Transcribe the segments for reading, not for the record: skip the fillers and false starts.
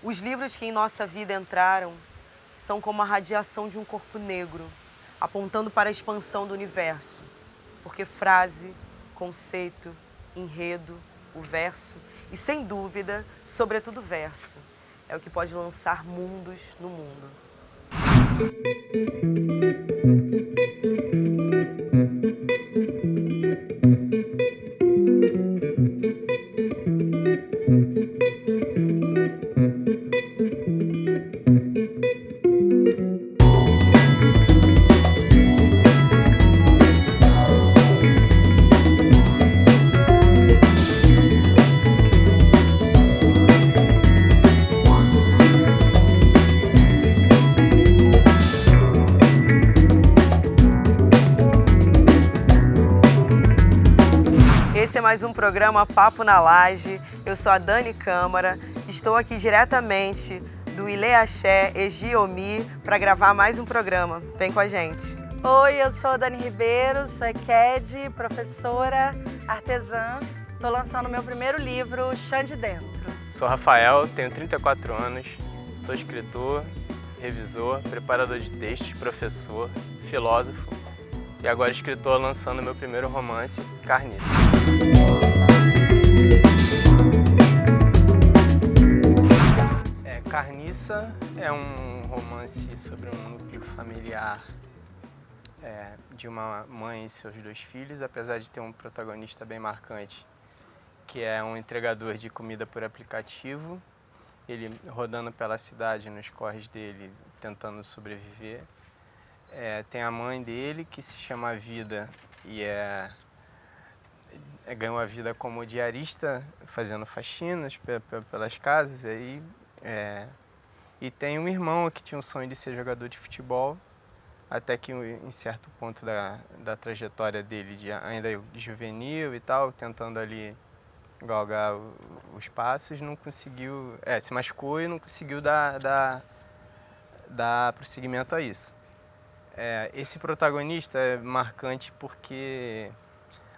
Os livros que em nossa vida entraram são como a radiação de um corpo negro, apontando para a expansão do universo, porque frase, conceito, enredo, o verso e, sem dúvida, sobretudo verso, é o que pode lançar mundos no mundo. Esse é mais um programa Papo na Laje. Eu sou a Dani Câmara, estou aqui diretamente do Ilê Axé Egiomi para gravar mais um programa. Vem com a gente. Oi, eu sou a Dani Ribeiro, sou EQED, professora, artesã. Estou lançando meu primeiro livro, Chã de Dentro. Sou Rafael, tenho 34 anos, sou escritor, revisor, preparador de textos, professor, filósofo e agora escritor lançando meu primeiro romance, Carniça. Carniça é um romance sobre um núcleo familiar de uma mãe e seus 2 filhos, apesar de ter um protagonista bem marcante, que é um entregador de comida por aplicativo, ele rodando pela cidade nos corres dele, tentando sobreviver. Tem a mãe dele, que se chama Vida e ganhou a vida como diarista, fazendo faxinas pelas casas. E tem um irmão que tinha um sonho de ser jogador de futebol, até que em certo ponto da trajetória dele, ainda juvenil e tal, tentando ali galgar os passos, não conseguiu, se machucou e não conseguiu dar prosseguimento a isso. Esse protagonista é marcante porque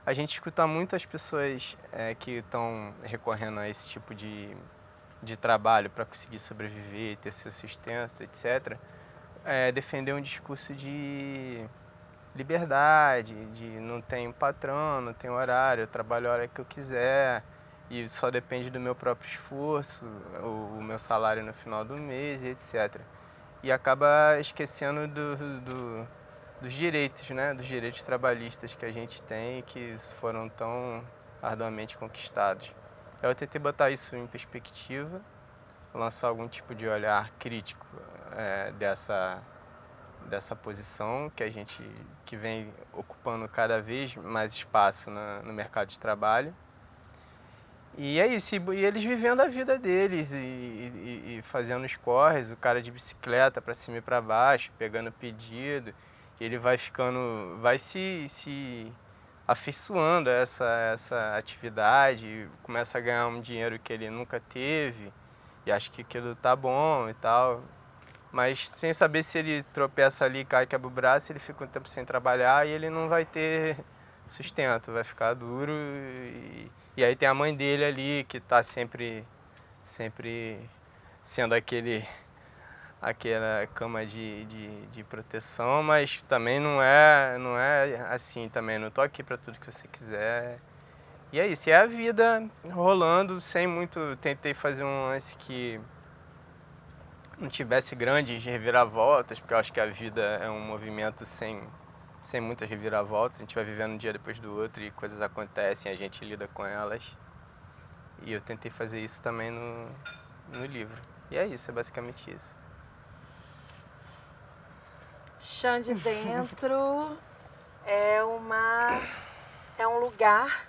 a gente escuta muito as pessoas que estão recorrendo a esse tipo de trabalho para conseguir sobreviver, ter seu sustento, etc., defender um discurso de liberdade, de não tem patrão, não tem horário, eu trabalho a hora que eu quiser e só depende do meu próprio esforço, o meu salário no final do mês, etc. E acaba esquecendo dos direitos, né? Dos direitos trabalhistas que a gente tem e que foram tão arduamente conquistados. Eu tentei botar isso em perspectiva, lançar algum tipo de olhar crítico dessa posição que vem ocupando cada vez mais espaço no mercado de trabalho. E é isso, e eles vivendo a vida deles e fazendo os corres, o cara de bicicleta para cima e para baixo, pegando pedido, ele vai se afeiçoando a essa atividade, começa a ganhar um dinheiro que ele nunca teve e acha que aquilo tá bom e tal, mas sem saber se ele tropeça ali, cai, quebra o braço, ele fica um tempo sem trabalhar e ele não vai ter sustento, vai ficar duro. E aí tem a mãe dele ali que está sempre sendo aquela cama de proteção, mas também não é assim também, não tô aqui para tudo que você quiser. E é isso, é a vida rolando sem muito, tentei fazer um lance que não tivesse grandes reviravoltas, porque eu acho que a vida é um movimento sem muitas reviravoltas, a gente vai vivendo um dia depois do outro e coisas acontecem, a gente lida com elas. E eu tentei fazer isso também no livro. E é isso, é basicamente isso. Chã de Dentro é um lugar,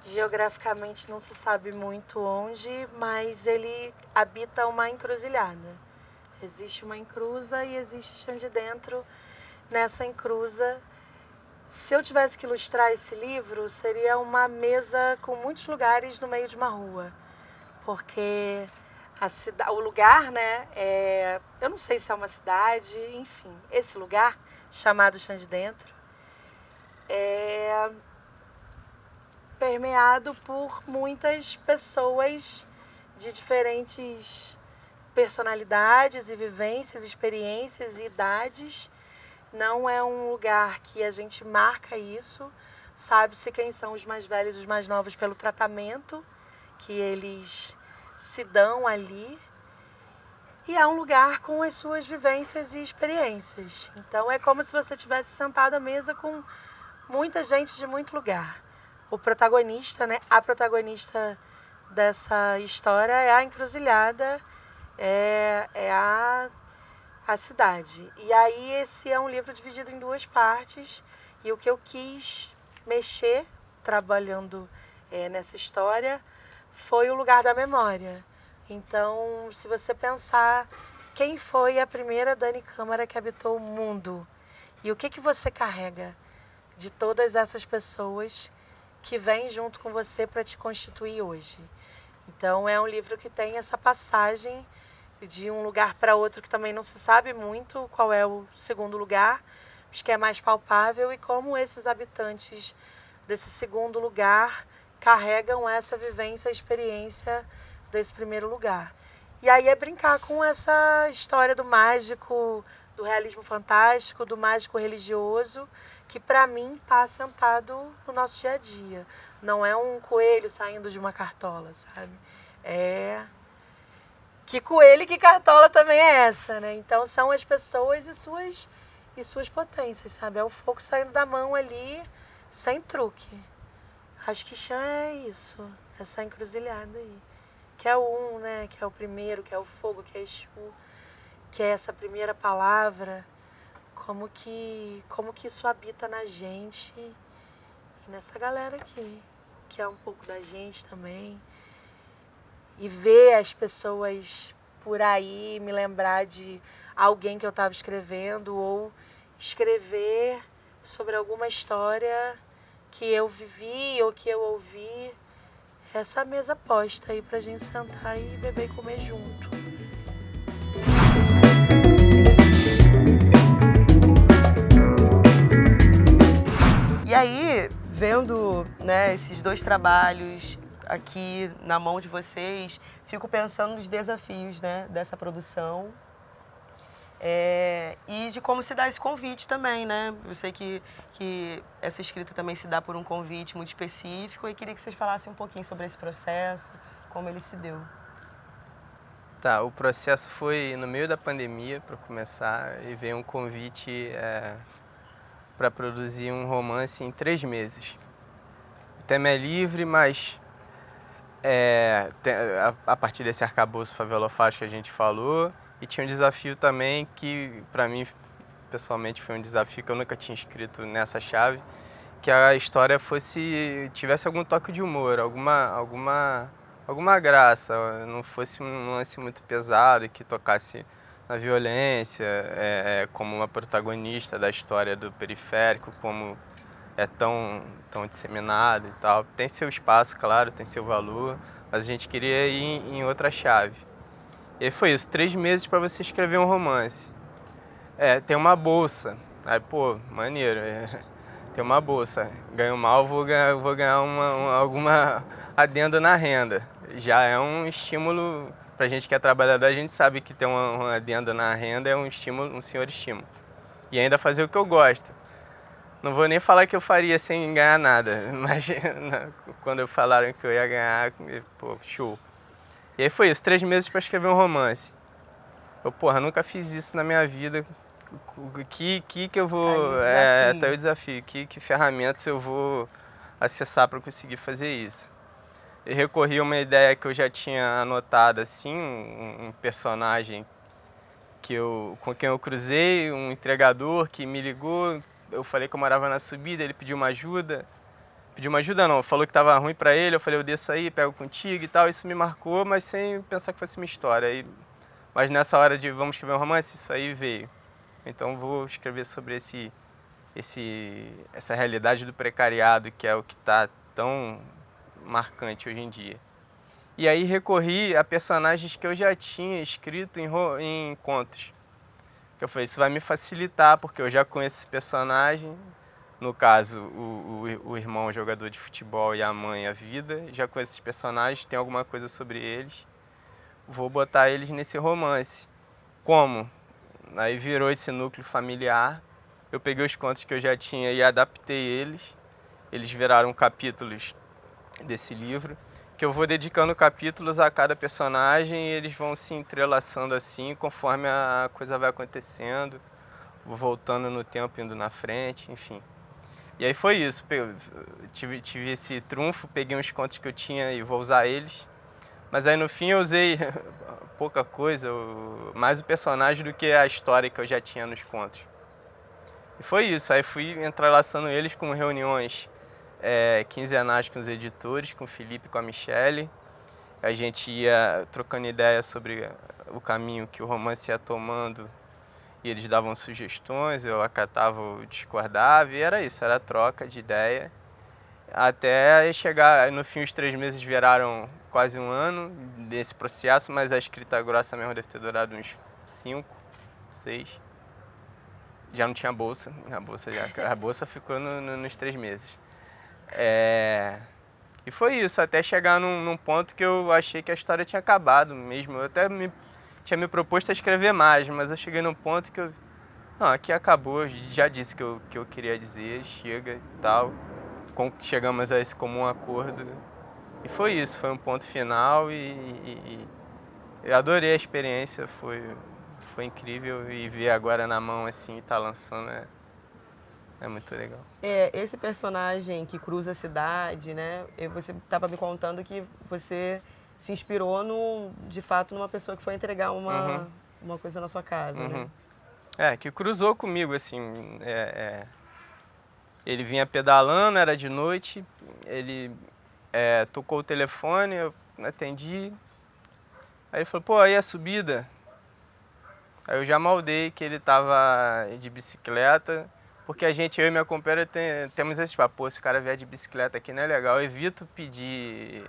geograficamente não se sabe muito onde, mas ele habita uma encruzilhada. Existe uma encruza e existe Chã de Dentro nessa encruza. Se eu tivesse que ilustrar esse livro, seria uma mesa com muitos lugares no meio de uma rua. Porque o lugar, né, eu não sei se é uma cidade, enfim. Esse lugar, chamado Chã de Dentro, é permeado por muitas pessoas de diferentes personalidades e vivências, experiências e idades. Não é um lugar que a gente marca isso, sabe-se quem são os mais velhos e os mais novos pelo tratamento que eles se dão ali. E é um lugar com as suas vivências e experiências. Então é como se você tivesse sentado à mesa com muita gente de muito lugar. O protagonista, né, a protagonista dessa história é a encruzilhada, é a cidade. E aí esse é um livro dividido em duas partes. E o que eu quis mexer, trabalhando nessa história, foi o lugar da memória. Então, se você pensar quem foi a primeira Dani Câmara que habitou o mundo e o que você carrega de todas essas pessoas que vêm junto com você para te constituir hoje. Então, é um livro que tem essa passagem de um lugar para outro que também não se sabe muito qual é o segundo lugar, mas que é mais palpável e como esses habitantes desse segundo lugar carregam essa vivência, experiência desse primeiro lugar. E aí é brincar com essa história do mágico, do realismo fantástico, do mágico religioso, que para mim está assentado no nosso dia a dia. Não é um coelho saindo de uma cartola, sabe? É que coelho e que cartola também é essa, né? Então são as pessoas e suas potências, sabe? É o fogo saindo da mão ali, sem truque. Acho que chão é isso, essa encruzilhada aí. Que é o né? Que é o primeiro, que é o fogo, que é Exu, que é essa primeira palavra. Como que isso habita na gente e nessa galera aqui, que é um pouco da gente também. E ver as pessoas por aí, me lembrar de alguém que eu estava escrevendo ou escrever sobre alguma história que eu vivi ou que eu ouvi. Essa mesa posta aí pra gente sentar e beber e comer junto. E aí, vendo, né, esses dois trabalhos aqui na mão de vocês, fico pensando nos desafios, né, dessa produção e de como se dá esse convite também, né? Eu sei que essa escrita também se dá por um convite muito específico e queria que vocês falassem um pouquinho sobre esse processo, como ele se deu. Tá, o processo foi no meio da pandemia, para começar, e veio um convite para produzir um romance em 3 meses. O tema é livre, mas a partir desse arcabouço favelofágico que a gente falou, e tinha um desafio também que, para mim, pessoalmente, foi um desafio que eu nunca tinha escrito nessa chave, que a história tivesse algum toque de humor, alguma graça, não fosse um lance muito pesado, que tocasse na violência, como uma protagonista da história do periférico, como é tão disseminado e tal. Tem seu espaço, claro, tem seu valor, mas a gente queria ir em outra chave. E aí foi isso, 3 meses para você escrever um romance. Tem uma bolsa, aí pô, maneiro, tem uma bolsa, ganho mal, vou ganhar alguma adenda na renda. Já é um estímulo, pra gente que é trabalhador, a gente sabe que ter uma adenda na renda é um estímulo, um senhor estímulo. E ainda fazer o que eu gosto. Não vou nem falar que eu faria sem ganhar nada, mas quando falaram que eu ia ganhar, pô, show. E aí foi isso, 3 meses para escrever um romance. Eu, porra, nunca fiz isso na minha vida. Que eu vou... tá aí o desafio. Que ferramentas eu vou acessar para conseguir fazer isso. Eu recorri a uma ideia que eu já tinha anotado, assim, um personagem com quem eu cruzei, um entregador que me ligou. Eu falei que eu morava na subida, ele pediu uma ajuda. Pediu uma ajuda não, falou que estava ruim para ele, eu falei, eu desço aí, pego contigo e tal. Isso me marcou, mas sem pensar que fosse uma história. Mas nessa hora de vamos escrever um romance, isso aí veio. Então vou escrever sobre essa realidade do precariado, que é o que está tão marcante hoje em dia. E aí recorri a personagens que eu já tinha escrito em contos. Que eu falei, isso vai me facilitar, porque eu já conheço esse personagem. No caso, o irmão jogador de futebol e a mãe a vida. Já conheço esses personagens, tem alguma coisa sobre eles. vou botar eles nesse romance. Como? Aí virou esse núcleo familiar. Eu peguei os contos que eu já tinha e adaptei eles. Eles viraram capítulos desse livro, que eu vou dedicando capítulos a cada personagem e eles vão se entrelaçando assim, conforme a coisa vai acontecendo, vou voltando no tempo, indo na frente, enfim. E aí foi isso, tive esse trunfo, peguei uns contos que eu tinha e vou usar eles, mas aí no fim eu usei pouca coisa, mais o personagem do que a história que eu já tinha nos contos. E foi isso, aí fui entrelaçando eles com reuniões quinzenais com os editores, com o Felipe e com a Michele. A gente ia trocando ideias sobre o caminho que o romance ia tomando e eles davam sugestões, eu acatava ou discordava, e era isso, era troca de ideia. Até chegar, no fim, os 3 meses viraram quase um ano desse processo, mas a escrita grossa mesmo deve ter durado uns 5, 6. Já não tinha bolsa, a bolsa ficou nos 3 meses. E foi isso, até chegar num ponto que eu achei que a história tinha acabado mesmo. Eu até tinha me proposto a escrever mais, mas eu cheguei num ponto que não, aqui acabou, já disse que eu queria dizer, chega e tal. Chegamos a esse comum acordo. E foi isso, foi um ponto final e eu adorei a experiência, foi incrível. E ver agora na mão assim, tá lançando, é muito legal. Esse personagem que cruza a cidade, né? Você estava me contando que você se inspirou, de fato, numa pessoa que foi entregar uma coisa na sua casa, né? Que cruzou comigo, assim. Ele vinha pedalando, era de noite, ele tocou o telefone, eu atendi. Aí ele falou, pô, aí a subida? Aí eu já maldei que ele tava de bicicleta, porque eu e minha companheira temos esse papo, pô, se o cara vier de bicicleta aqui não é legal, eu evito pedir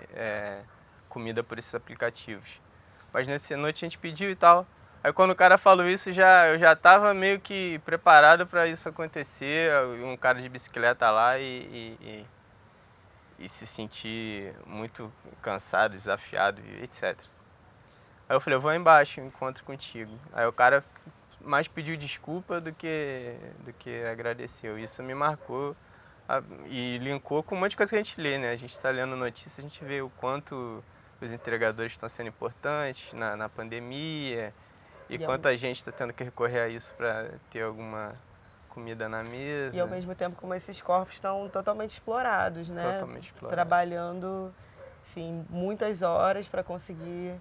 comida por esses aplicativos. Mas nessa noite a gente pediu e tal. Aí quando o cara falou isso, eu já tava meio que preparado para isso acontecer, um cara de bicicleta lá e se sentir muito cansado, desafiado, etc. Aí eu falei, eu vou embaixo, eu encontro contigo. Aí o cara mais pediu desculpa do que agradeceu. Isso me marcou e linkou com um monte de coisa que a gente lê, né? A gente está lendo notícias, a gente vê o quanto os entregadores estão sendo importantes na pandemia e quanta gente está tendo que recorrer a isso para ter alguma comida na mesa. E ao mesmo tempo como esses corpos estão totalmente explorados, né? Totalmente explorados. Trabalhando, enfim, muitas horas para conseguir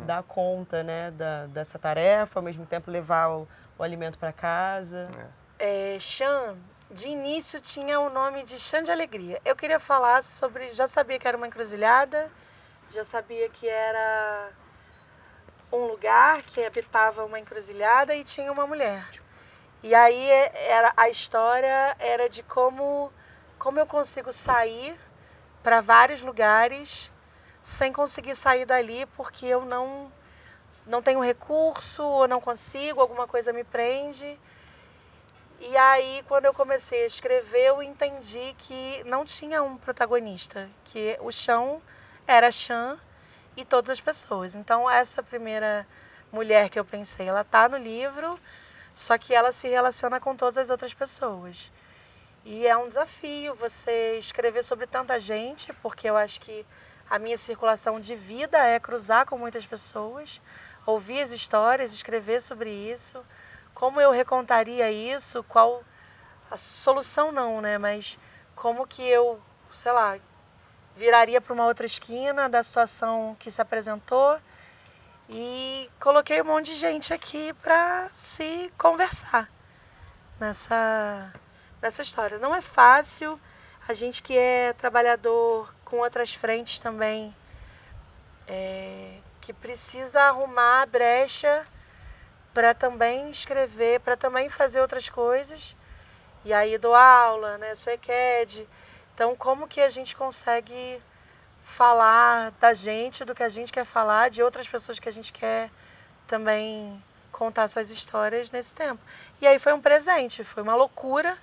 dar conta, né, dessa tarefa, ao mesmo tempo levar o alimento para casa. Chã, de início tinha o nome de Chã de Alegria. Eu queria falar sobre, já sabia que era uma encruzilhada, já sabia que era um lugar que habitava uma encruzilhada e tinha uma mulher. E aí a história era de como eu consigo sair para vários lugares sem conseguir sair dali porque eu não tenho recurso, ou não consigo, alguma coisa me prende. E aí, quando eu comecei a escrever, eu entendi que não tinha um protagonista, que o chão era Chã e todas as pessoas. Então, essa primeira mulher que eu pensei, ela está no livro, só que ela se relaciona com todas as outras pessoas. E é um desafio você escrever sobre tanta gente, porque eu acho que a minha circulação de vida é cruzar com muitas pessoas, ouvir as histórias, escrever sobre isso, como eu recontaria isso, qual a solução não, né? Mas como que eu, sei lá, viraria para uma outra esquina da situação que se apresentou e coloquei um monte de gente aqui para se conversar nessa história. Não é fácil, a gente que é trabalhador com outras frentes também, que precisa arrumar a brecha para também escrever, para também fazer outras coisas. E aí dou aula, né? Sou EQED. Então, como que a gente consegue falar da gente, do que a gente quer falar, de outras pessoas que a gente quer também contar suas histórias nesse tempo. E aí foi um presente, foi uma loucura,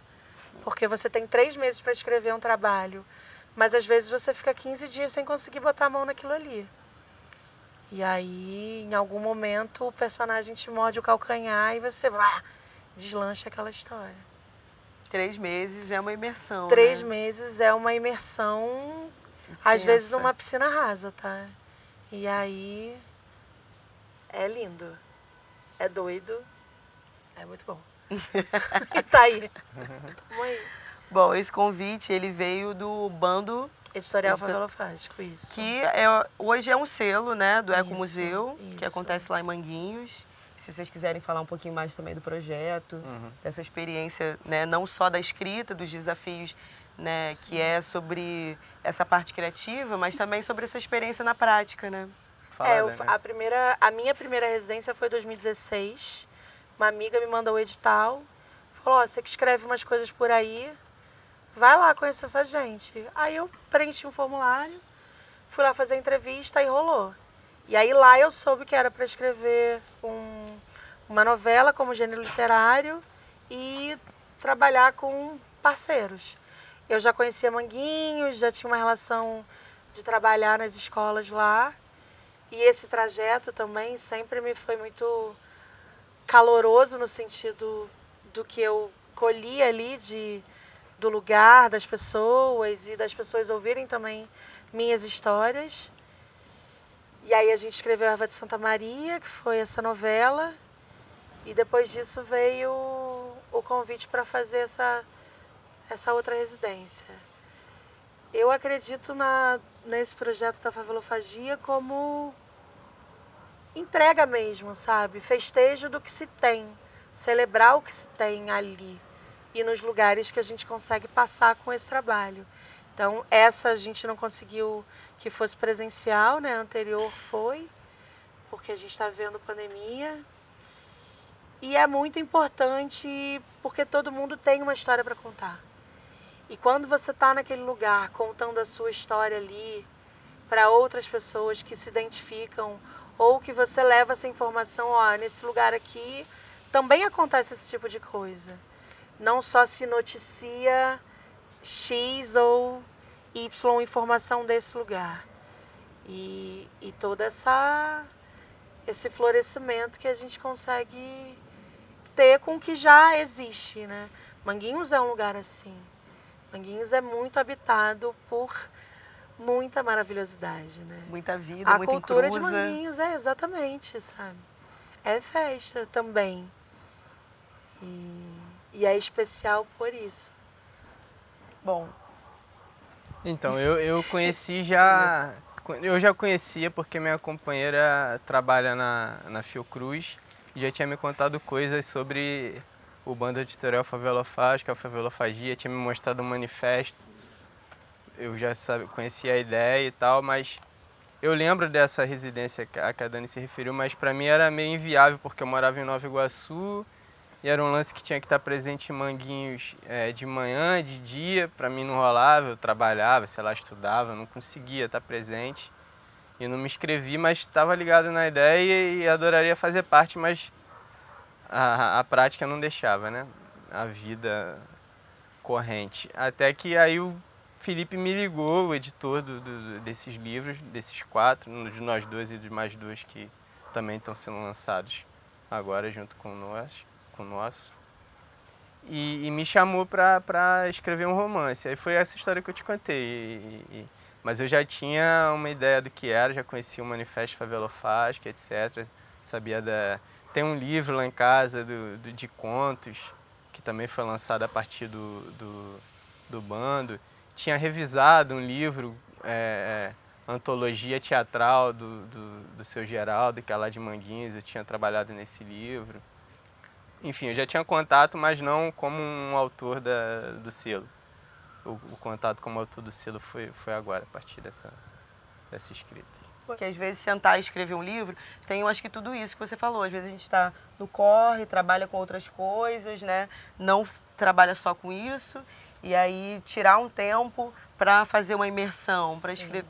porque você tem 3 meses para escrever um trabalho, mas às vezes você fica 15 dias sem conseguir botar a mão naquilo ali. E aí, em algum momento, o personagem te morde o calcanhar e você deslancha aquela história. 3 meses é uma imersão, 3 né? meses é uma imersão, às vezes numa piscina rasa, tá? E aí é lindo, é doido, é muito bom. E tá aí. Tamo aí. Bom, esse convite, ele veio do Bando Editorial Favelofágico, isso. que hoje é um selo, né, do Isso, Ecomuseu, que isso. acontece lá em Manguinhos. Se vocês quiserem falar um pouquinho mais também do projeto, dessa experiência, né, não só da escrita, dos desafios, né, que é sobre essa parte criativa, mas também sobre essa experiência na prática, né? A minha primeira residência foi em 2016. Uma amiga me mandou o edital, falou, ó, você que escreve umas coisas por aí, vai lá conhecer essa gente. Aí eu preenchi um formulário, fui lá fazer a entrevista e rolou. E aí lá eu soube que era para escrever uma novela como gênero literário e trabalhar com parceiros. Eu já conhecia Manguinhos, já tinha uma relação de trabalhar nas escolas lá. E esse trajeto também sempre me foi muito caloroso no sentido do que eu colhi ali do lugar, das pessoas e das pessoas ouvirem também minhas histórias. E aí a gente escreveu Erva de Santa Maria, que foi essa novela. E depois disso veio o convite para fazer essa outra residência. Eu acredito nesse projeto da Favelofagia como entrega mesmo, sabe? Festejo do que se tem, celebrar o que se tem ali e nos lugares que a gente consegue passar com esse trabalho. Então, essa a gente não conseguiu que fosse presencial, né? A anterior foi, porque a gente está vendo pandemia. E é muito importante porque todo mundo tem uma história para contar. E quando você está naquele lugar contando a sua história ali para outras pessoas que se identificam ou que você leva essa informação, ó, nesse lugar aqui também acontece esse tipo de coisa. Não só se noticia X ou Y informação desse lugar. E todo esse florescimento que a gente consegue ter com o que já existe, né? Manguinhos é um lugar assim. Manguinhos é muito habitado por muita maravilhosidade, né? Muita vida, muita inclusa. A cultura de Manguinhos exatamente, sabe? É festa também. E é especial por isso. Bom. Então, eu conheci já... Eu já conhecia porque minha companheira trabalha na Fiocruz e já tinha me contado coisas sobre o Bando Editorial Favelofágico, a Favelofagia, tinha me mostrado um manifesto. Eu já conhecia a ideia e tal, mas eu lembro dessa residência a que a Dani se referiu, mas para mim era meio inviável porque eu morava em Nova Iguaçu e era um lance que tinha que estar presente em Manguinhos de manhã, de dia, para mim não rolava, eu trabalhava, sei lá, estudava, não conseguia estar presente e não me inscrevi, mas estava ligado na ideia e adoraria fazer parte, mas a prática não deixava, né? A vida corrente. Até que aí o Felipe me ligou, o editor desses livros, desses 4, de nós dois e de mais 2 que também estão sendo lançados agora junto com o nosso. E me chamou para escrever um romance. Aí foi essa história que eu te contei. Mas eu já tinha uma ideia do que era, já conhecia o Manifesto Favelofágico, etc. Sabia Tem um livro lá em casa de contos, que também foi lançado a partir do bando. Tinha revisado um livro, antologia teatral do seu Geraldo, que é lá de Manguinhos, eu tinha trabalhado nesse livro. Enfim, eu já tinha contato, mas não como um autor do selo. O contato como autor do selo foi agora, a partir dessa escrita. Porque às vezes sentar e escrever um livro, tem eu acho que tudo isso que você falou. Às vezes a gente está no corre, trabalha com outras coisas, né? Não trabalha só com isso. E aí tirar um tempo para fazer uma imersão,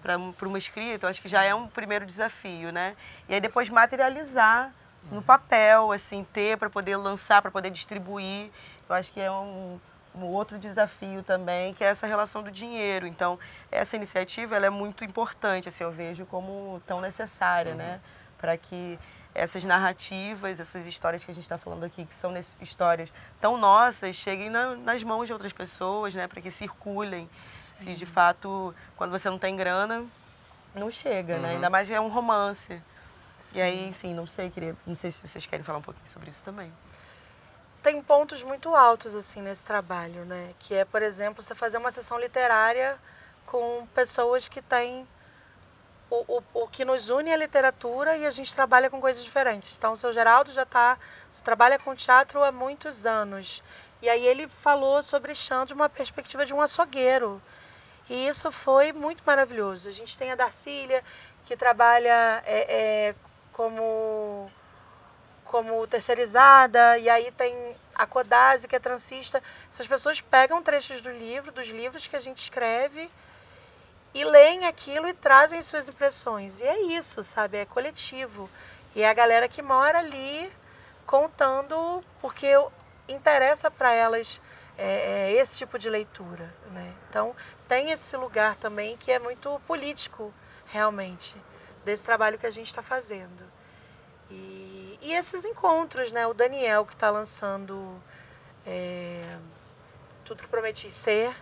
para uma escrita, eu acho que já é um primeiro desafio, né? E aí depois materializar no papel, assim, ter para poder lançar, para poder distribuir. Eu acho que é um outro desafio também, que é essa relação do dinheiro. Então, essa iniciativa ela é muito importante, assim, eu vejo como tão necessária, né? para que essas narrativas, essas histórias que a gente está falando aqui, que são histórias tão nossas, cheguem nas mãos de outras pessoas, né, para que circulem. Sim. Se de fato, quando você não tem grana, não chega, né? Ainda mais que é um romance. E aí, enfim, não sei se vocês querem falar um pouquinho sobre isso também. Tem pontos muito altos assim nesse trabalho, né? Que é, por exemplo, você fazer uma sessão literária com pessoas que têm o que nos une é a literatura e a gente trabalha com coisas diferentes. Então, o seu Geraldo já trabalha com teatro há muitos anos. E aí ele falou sobre chão de uma perspectiva de um açougueiro. E isso foi muito maravilhoso. A gente tem a Darcília, que trabalha como terceirizada, e aí tem a Codazzi, que é transista. Essas pessoas pegam trechos dos livros que a gente escreve, e leem aquilo e trazem suas impressões. E é isso, sabe? É coletivo. E é a galera que mora ali contando, porque interessa para elas esse tipo de leitura, né? Então, tem esse lugar também que é muito político, realmente, desse trabalho que a gente está fazendo. E esses encontros, né? O Daniel, que está lançando Tudo que Prometi Ser,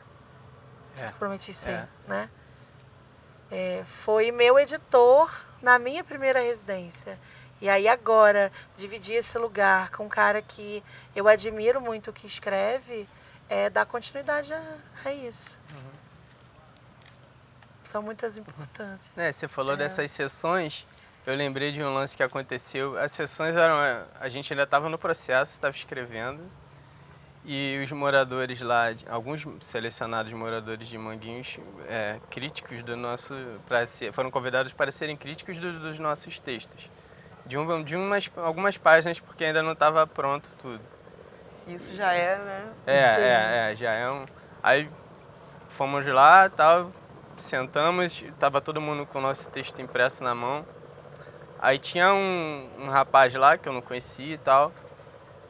Tudo que Prometi Ser, né? Foi meu editor na minha primeira residência. E aí agora, dividir esse lugar com um cara que eu admiro muito o que escreve, dar continuidade a isso. São muitas importâncias. Você falou dessas sessões, eu lembrei de um lance que aconteceu. As sessões eram... A gente ainda estava no processo, estava escrevendo, e os moradores lá, alguns selecionados moradores de Manguinhos, críticos do nosso... foram convidados para serem críticos dos nossos textos. De algumas páginas, porque ainda não estava pronto tudo. Isso já é, né? Já é um... Aí fomos lá, tal, sentamos, estava todo mundo com o nosso texto impresso na mão. Aí tinha um rapaz lá, que eu não conhecia e tal,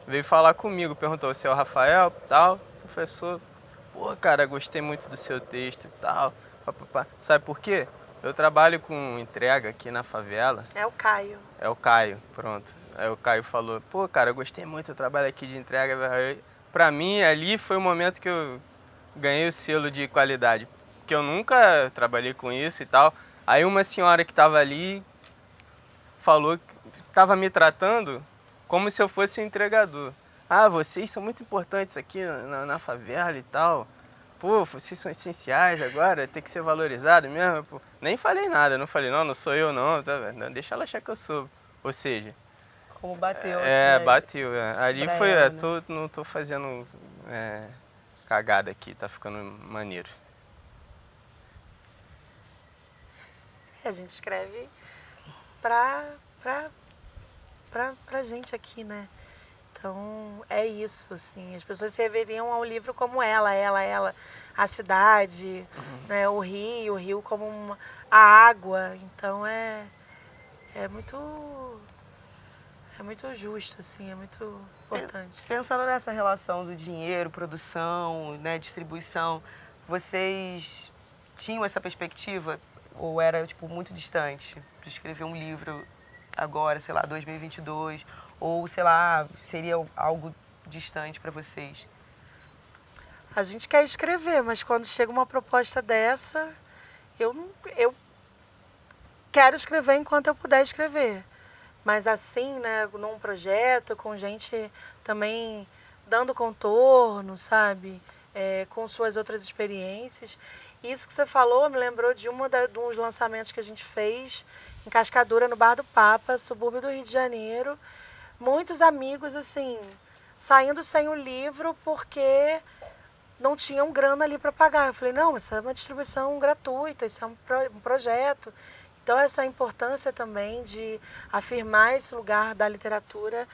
veio falar comigo, perguntou se é o Rafael e tal. Professor, pô, cara, gostei muito do seu texto e tal. Sabe por quê? Eu trabalho com entrega aqui na favela. É o Caio. É o Caio, pronto. Aí o Caio falou, pô, cara, eu gostei muito, eu trabalho aqui de entrega. Pra mim, ali foi o momento que eu ganhei o selo de qualidade. Porque eu nunca trabalhei com isso e tal. Aí uma senhora que tava ali falou que tava me tratando como se eu fosse um entregador. Ah, vocês são muito importantes aqui na favela e tal. Pô, vocês são essenciais agora, tem que ser valorizado mesmo. Pô. Nem falei nada, não falei, não sou eu não, tá, deixa ela achar que eu sou. Ou seja... Como bateu. Bateu. Ali foi, ela, né? não tô fazendo cagada aqui, tá ficando maneiro. A gente escreve pra gente aqui, né? Então, é isso, assim. As pessoas se reveriam ao livro como ela, a cidade, né? O rio como a água. Então, é muito justo, assim, é muito importante. Pensando nessa relação do dinheiro, produção, né, distribuição, vocês tinham essa perspectiva ou era tipo muito distante de escrever um livro agora, sei lá, 2022, ou sei lá, seria algo distante para vocês? A gente quer escrever, mas quando chega uma proposta dessa, eu quero escrever enquanto eu puder escrever. Mas assim, né, num projeto, com gente também dando contorno, sabe? Com suas outras experiências. Isso que você falou me lembrou de uns lançamentos que a gente fez em Cascadura, no Bar do Papa, subúrbio do Rio de Janeiro. Muitos amigos, assim, saindo sem o livro porque não tinham grana ali para pagar. Eu falei, não, isso é uma distribuição gratuita, isso é um projeto. Então, essa importância também de afirmar esse lugar da literatura,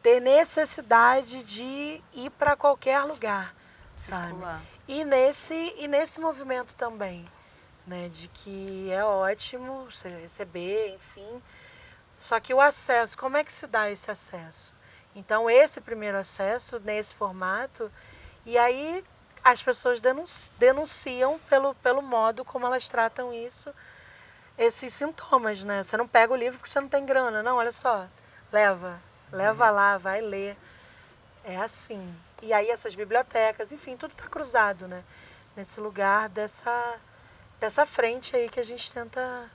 ter necessidade de ir para qualquer lugar, sabe? E nesse movimento também, né, de que é ótimo você receber, enfim. Só que o acesso, como é que se dá esse acesso? Então, esse primeiro acesso, nesse formato, e aí as pessoas denunciam pelo modo como elas tratam isso. esses sintomas, né? Você não pega o livro porque você não tem grana. Não, olha só, leva lá, vai ler. É assim. E aí essas bibliotecas, enfim, tudo está cruzado, né? Nesse lugar dessa frente aí que a gente tenta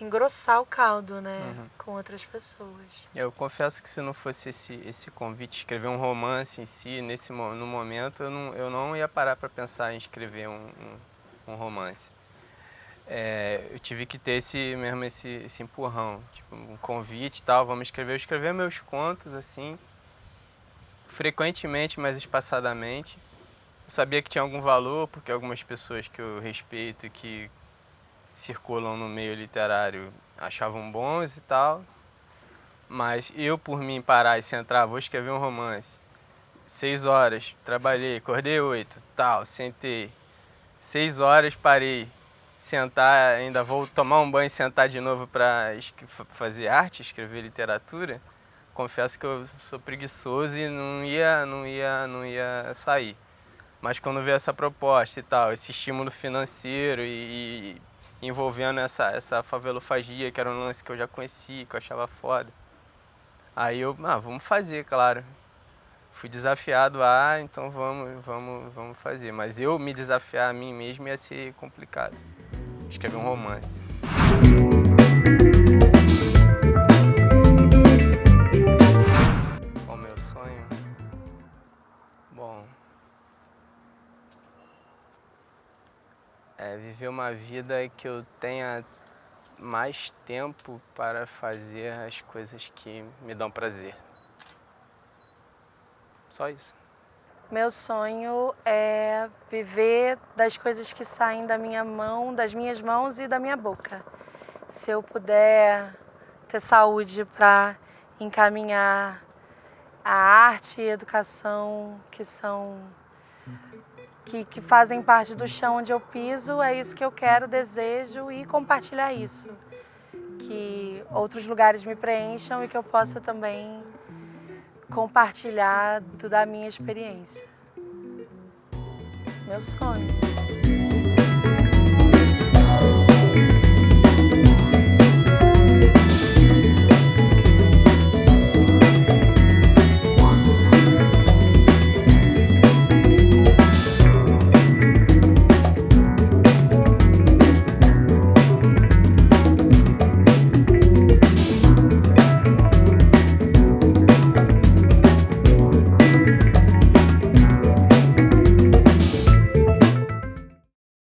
engrossar o caldo, né? Com outras pessoas. Eu confesso que se não fosse esse convite, escrever um romance em si, no momento, eu não ia parar para pensar em escrever um romance. Eu tive que ter esse empurrão, tipo, um convite e tal, vamos escrever. Eu escrevi meus contos, assim, frequentemente, mas espaçadamente. Eu sabia que tinha algum valor, porque algumas pessoas que eu respeito e que circulam no meio literário achavam bons e tal. Mas eu, por mim, parar e sentar, vou escrever um romance. 6 horas, trabalhei, acordei 8, tal, sentei. 6 horas, parei. Sentar, ainda vou tomar um banho e sentar de novo para fazer arte, escrever literatura. Confesso que eu sou preguiçoso e não ia sair. Mas quando veio essa proposta e tal, esse estímulo financeiro e envolvendo essa favelofagia, que era um lance que eu já conhecia, que eu achava foda. Aí eu, vamos fazer, claro. Fui desafiado então vamos fazer. Mas eu me desafiar a mim mesmo ia ser complicado. Escrever um romance. Qual o meu sonho? Bom, viver uma vida que eu tenha mais tempo para fazer as coisas que me dão prazer. Só isso. Meu sonho é viver das coisas que saem da minha mão, das minhas mãos e da minha boca. Se eu puder ter saúde para encaminhar a arte e a educação que fazem parte do chão onde eu piso, é isso que eu quero, desejo e compartilhar isso. Que outros lugares me preencham e que eu possa também compartilhar da minha experiência. Meu sonho.